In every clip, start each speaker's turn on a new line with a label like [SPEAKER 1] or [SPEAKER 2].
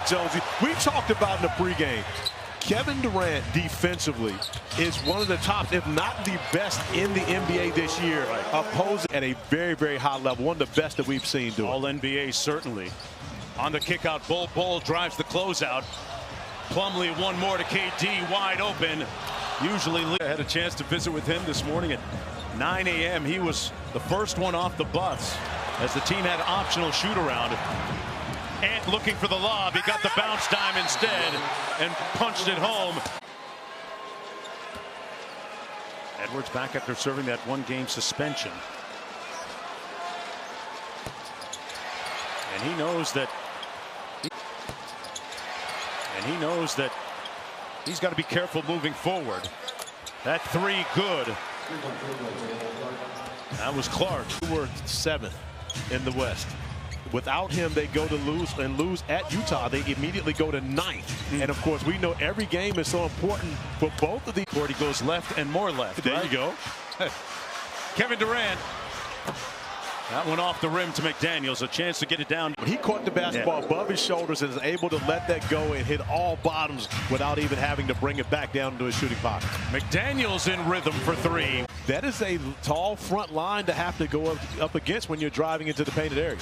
[SPEAKER 1] Jones, we talked about in the pregame. Kevin Durant defensively is one of the top, if not the best in the NBA this year, opposing at a very, very high level. One of the best that we've seen do it.
[SPEAKER 2] All NBA certainly. On the kick out, Bol drives the closeout. Plumlee one more to KD, wide open. Usually I had a chance to visit with him this morning at 9 a.m. He was the first one off the bus as the team had optional shoot around. Ant looking for the lob. He got the bounce dime instead and punched it home. Edwards back after serving that one-game suspension. And he knows that he's got to be careful moving forward. That three good. That was Clark.
[SPEAKER 1] We're 7th in the West. Without him, they go to lose at Utah. They immediately go to 9th. And of course, we know every game is so important for both of these.
[SPEAKER 2] He goes left and more left.
[SPEAKER 1] There you go.
[SPEAKER 2] Kevin Durant. That one off the rim to McDaniels. A chance to get it down.
[SPEAKER 1] He caught the basketball above his shoulders and is able to let that go and hit all bottoms without even having to bring it back down into his shooting pocket.
[SPEAKER 2] McDaniels in rhythm for three.
[SPEAKER 1] That is a tall front line to have to go up against when you're driving into the painted area.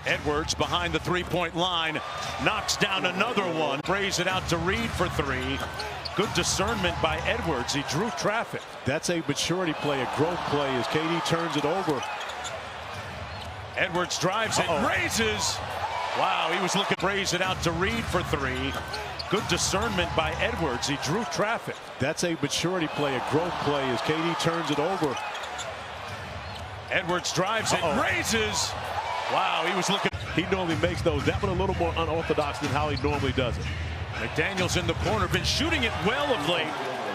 [SPEAKER 2] Edwards behind the three-point line, knocks down another one, sprays it out to Reed for three. Good discernment by Edwards. He drew traffic.
[SPEAKER 1] That's a maturity play, a growth play as KD turns it over.
[SPEAKER 2] Edwards drives it, raises. Wow, he was looking, sprays it out to Reed for three. Good discernment by Edwards. He drew traffic.
[SPEAKER 1] That's a maturity play, a growth play as KD turns it over.
[SPEAKER 2] Edwards drives it, raises. Wow, he was looking.
[SPEAKER 1] He normally makes those. That one a little more unorthodox than how he normally does it.
[SPEAKER 2] McDaniels in the corner, been shooting it well of late,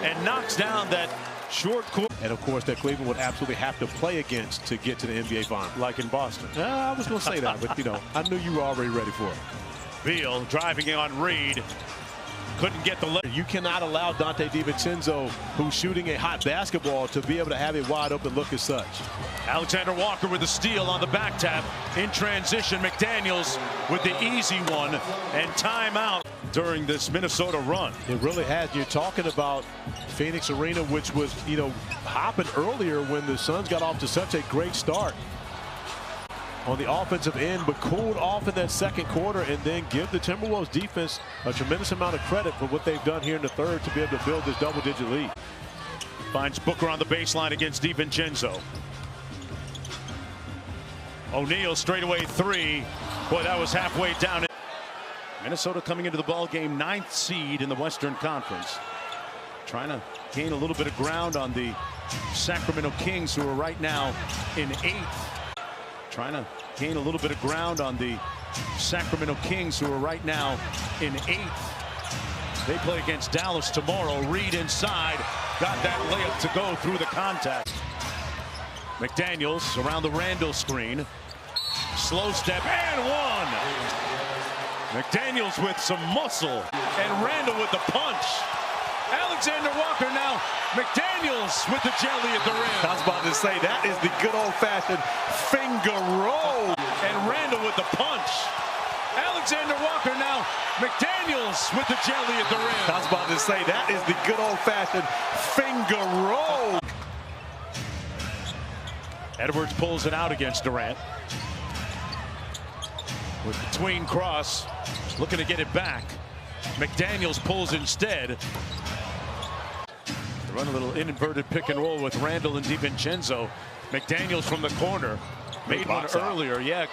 [SPEAKER 2] and knocks down that short court.
[SPEAKER 1] And of course, that Cleveland would absolutely have to play against to get to the NBA Finals.
[SPEAKER 2] Like in Boston.
[SPEAKER 1] I was going to say that, but you know, I knew you were already ready for it.
[SPEAKER 2] Beal driving on Reed. Couldn't get the leg.
[SPEAKER 1] You cannot allow Dante DiVincenzo, who's shooting a hot basketball, to be able to have a wide open look as such.
[SPEAKER 2] Alexander Walker with the steal on the back tap. In transition, McDaniels with the easy one, and timeout during this Minnesota run.
[SPEAKER 1] It really has. You're talking about Phoenix Arena, which was, you know, hopping earlier when the Suns got off to such a great start on the offensive end, but cooled off in that second quarter, and then give the Timberwolves defense a tremendous amount of credit for what they've done here in the third to be able to build this double-digit lead.
[SPEAKER 2] Finds Booker on the baseline against DiVincenzo. O'Neal straightaway three. Boy, that was halfway down. Minnesota coming into the ball game 9th seed in the Western Conference. Trying to gain a little bit of ground on the Sacramento Kings, who are right now in 8th. Trying to gain a little bit of ground on the Sacramento Kings, who are right now in 8th. They play against Dallas tomorrow. Reed inside. Got that layup to go through the contact. McDaniels around the Randall screen. Slow step and one. McDaniels with some muscle. And Randall with the punch. Alexander Walker now. McDaniels with the jelly at the rim.
[SPEAKER 1] I was about to say, that is the good old-fashioned finger roll.
[SPEAKER 2] And Randall with the punch. Alexander Walker now. McDaniels with the jelly at the rim.
[SPEAKER 1] I was about to say, that is the good old-fashioned finger roll.
[SPEAKER 2] Edwards pulls it out against Durant. With between cross, looking to get it back. McDaniels pulls instead. They run a little inverted pick and roll with Randall and DiVincenzo. McDaniels from the corner. Made one earlier, yeah.